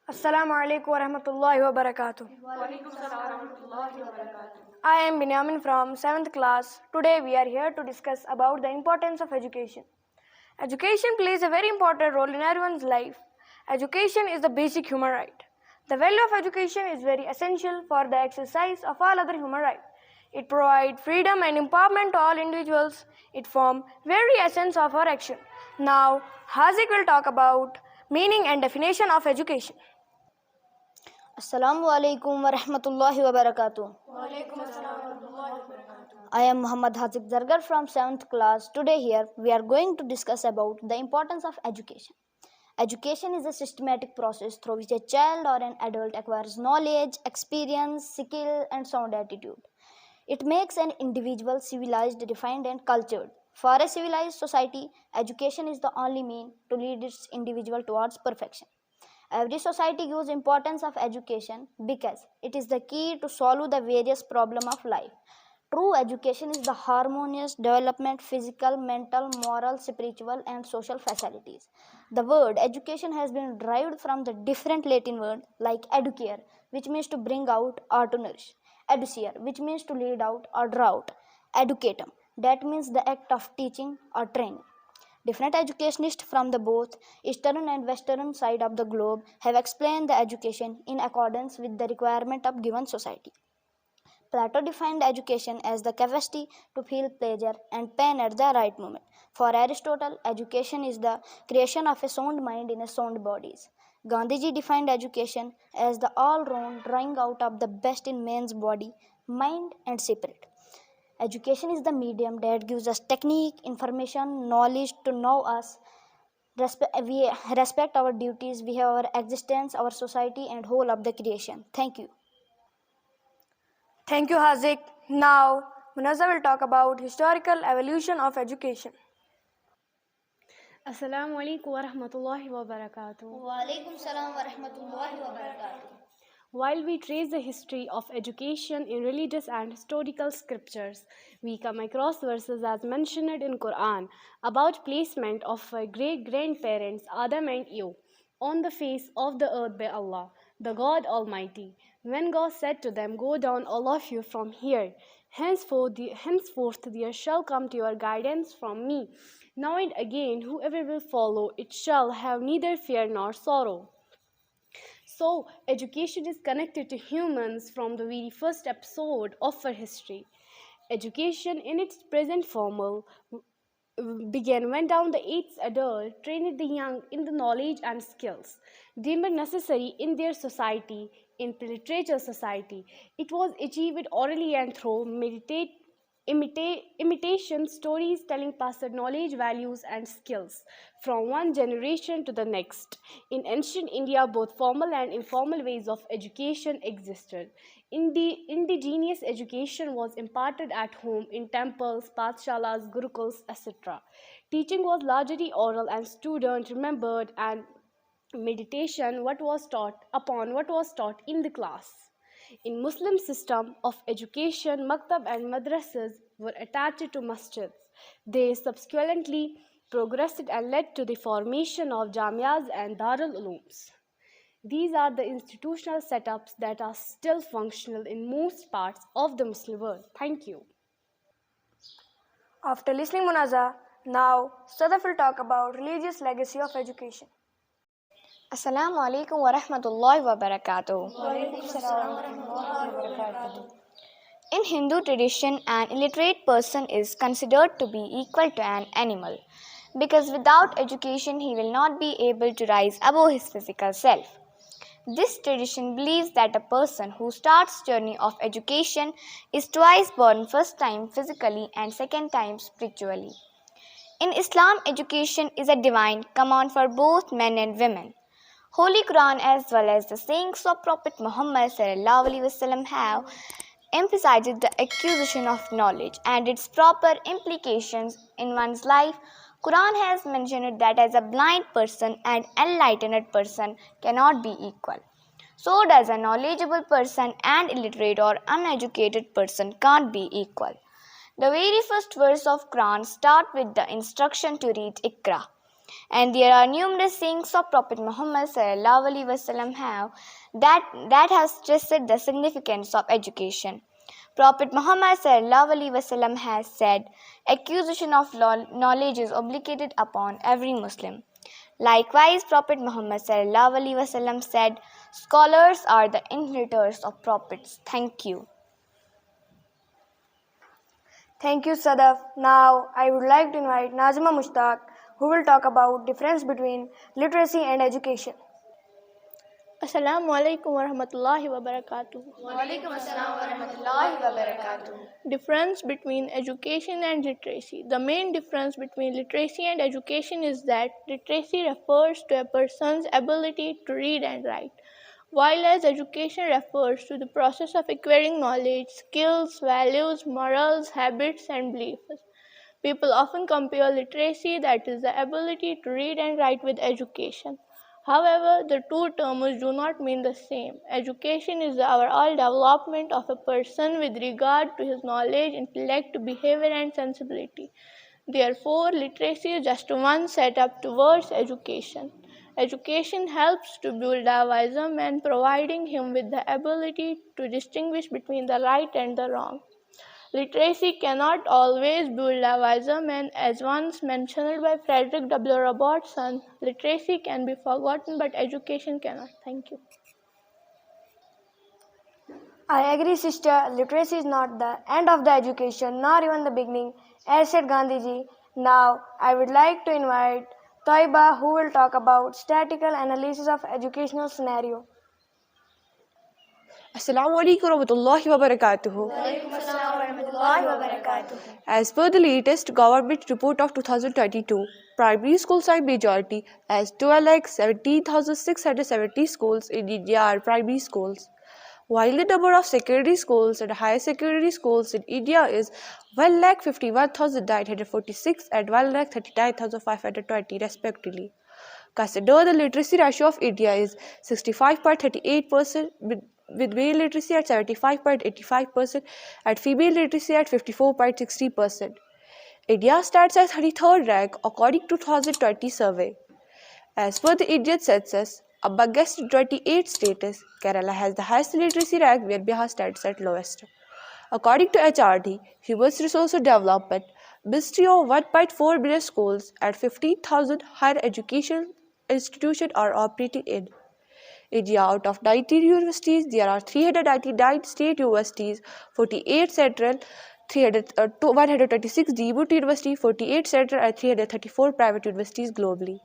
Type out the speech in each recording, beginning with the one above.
Assalamu alaikum wa rahmatullahi wa barakatuh. I am Binyamin from 7th class. Today we are here to discuss about the importance of education. Education plays a very important role in everyone's life. Education is the basic human right. The value of education is very essential for the exercise of all other human rights. It provides freedom and empowerment to all individuals. It forms very essence of our action. Now, Hazik will talk about meaning and definition of education. Assalamu alaikum wa rahmatullahi wa barakatuh. I am Muhammad Hazik Zargar from 7th class. Today here we are going to discuss about the importance of education. Education is a systematic process through which a child or an adult acquires knowledge, experience, skill and sound attitude. It makes an individual civilized, refined and cultured. For a civilized society, education is the only means to lead its individual towards perfection. Every society gives importance of education because it is the key to solve the various problems of life. True education is the harmonious development physical, mental, moral, spiritual and social facilities. The word education has been derived from the different Latin words like educare, which means to bring out or to nourish, educere, which means to lead out or draw out, educatum, that means the act of teaching or training. Different educationists from the both eastern and western side of the globe have explained the education in accordance with the requirement of given society. Plato defined education as the capacity to feel pleasure and pain at the right moment. For Aristotle, education is the creation of a sound mind in a sound bodies. Gandhiji defined education as the all-round drawing out of the best in man's body, mind and spirit. Education is the medium that gives us technique, information, knowledge to know us, we respect our duties, we have our existence, our society and whole of the creation. Thank you. Thank you, Hazik. Now, Munazza will talk about historical evolution of education. Assalamu alaikum wa rahmatullahi wa barakatuh. Wa alaikum salam wa rahmatullahi wa barakatuh. While we trace the history of education in religious and historical scriptures, we come across verses as mentioned in Quran about placement of great-grandparents Adam and Eve on the face of the earth by Allah, the God Almighty. When God said to them, "Go down, all of you, from here. Henceforth there shall come to your guidance from me. Now and again, whoever will follow it shall have neither fear nor sorrow." So, education is connected to humans from the very first episode of our history. Education in its present form began when down the eighth adult trained the young in the knowledge and skills deemed necessary in their society, in literature society. It was achieved orally and through imitation stories telling passed knowledge, values and skills from one generation to the next. In ancient India, both formal and informal ways of education existed. Indigenous education was imparted at home in temples, pathshalas, gurukuls, etc. Teaching was largely oral and student remembered and meditation what was taught in the class. In Muslim system of education, maktab and madrasas were attached to masjids. They subsequently progressed and led to the formation of jamias and darul ulooms. These are the institutional setups that are still functional in most parts of the Muslim world. Thank you. After listening Munazza, now Sadaf will talk about religious legacy of education. Assalamu alaikum wa rahmatullahi wa barakatuh. In Hindu tradition, an illiterate person is considered to be equal to an animal because without education he will not be able to rise above his physical self. This tradition believes that a person who starts journey of education is twice born, first time physically and second time spiritually. In Islam, education is a divine command for both men and women. Holy Quran as well as the sayings of Prophet Muhammad ﷺ have emphasized the acquisition of knowledge and its proper implications in one's life. Quran has mentioned that as a blind person and enlightened person cannot be equal, so does a knowledgeable person and illiterate or uneducated person can't be equal. The very first verse of Quran start with the instruction to read Iqra. And there are numerous sayings of Prophet Muhammad sallallahu alaihi wasallam that have stressed the significance of education. Prophet Muhammad sallallahu alaihi wasallam has said, "Acquisition of knowledge is obligated upon every Muslim." Likewise, Prophet Muhammad sallallahu alaihi wasallam said, "Scholars are the inheritors of prophets." Thank you. Thank you, Sadaf. Now, I would like to invite Nazima Mushtaq, who will talk about difference between literacy and education. Assalamu alaikum wa rahmatullahi wa barakatuh. Difference between education and literacy. The main difference between literacy and education is that literacy refers to a person's ability to read and write, while as education refers to the process of acquiring knowledge, skills, values, morals, habits, and beliefs. People often compare literacy, that is the ability to read and write, with education. However, the two terms do not mean the same. Education is the overall development of a person with regard to his knowledge, intellect, behavior, and sensibility. Therefore, literacy is just one step towards education. Education helps to build a wiser man, providing him with the ability to distinguish between the right and the wrong. Literacy cannot always build a wiser man, as once mentioned by Frederick W. Robertson. Literacy can be forgotten, but education cannot. Thank you. I agree, sister. Literacy is not the end of the education, nor even the beginning, as said Gandhiji. Now, I would like to invite Toiba, who will talk about statistical analysis of educational scenario. Assalamu alaikum warahmatullahi wabarakatuh. As per the latest government report of 2022, primary school side majority as 12,17,670 schools in India are primary schools, while the number of secondary schools and higher secondary schools in India is 1,51,946 and 1,39,520 respectively. Consider the literacy ratio of India is 65.38% with male literacy at 75.85% and female literacy at 54.60%. India stands at 33rd rank according to 2020 survey. As per the Indian census, amongst 28 states, Kerala has the highest literacy rank where Bihar stands at lowest. According to HRD, Human Resources Development, Ministry of 1.4 million schools and 15,000 higher education institutions are operating in India. Out of 19 universities, there are 399 state universities, 48 central, 126 deemed universities, 48 central and 334 private universities globally.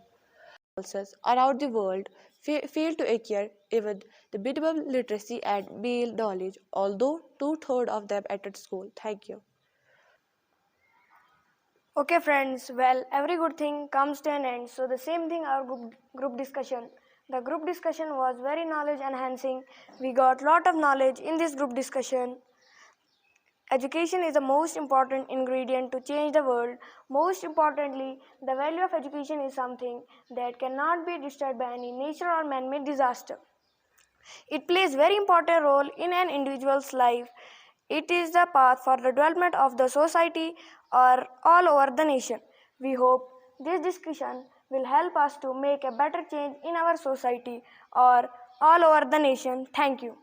Around the world fail to acquire even the minimum literacy and male knowledge, although 2/3 of them attend school. Thank you. Okay, friends. Well, every good thing comes to an end. So the same thing our group discussion. The group discussion was very knowledge enhancing. We got lot of knowledge in this group discussion. Education is the most important ingredient to change the world. Most importantly, the value of education is something that cannot be disturbed by any natural or man-made disaster. It plays very important role in an individual's life. It is the path for the development of the society or all over the nation. We hope this discussion will help us to make a better change in our society or all over the nation. Thank you.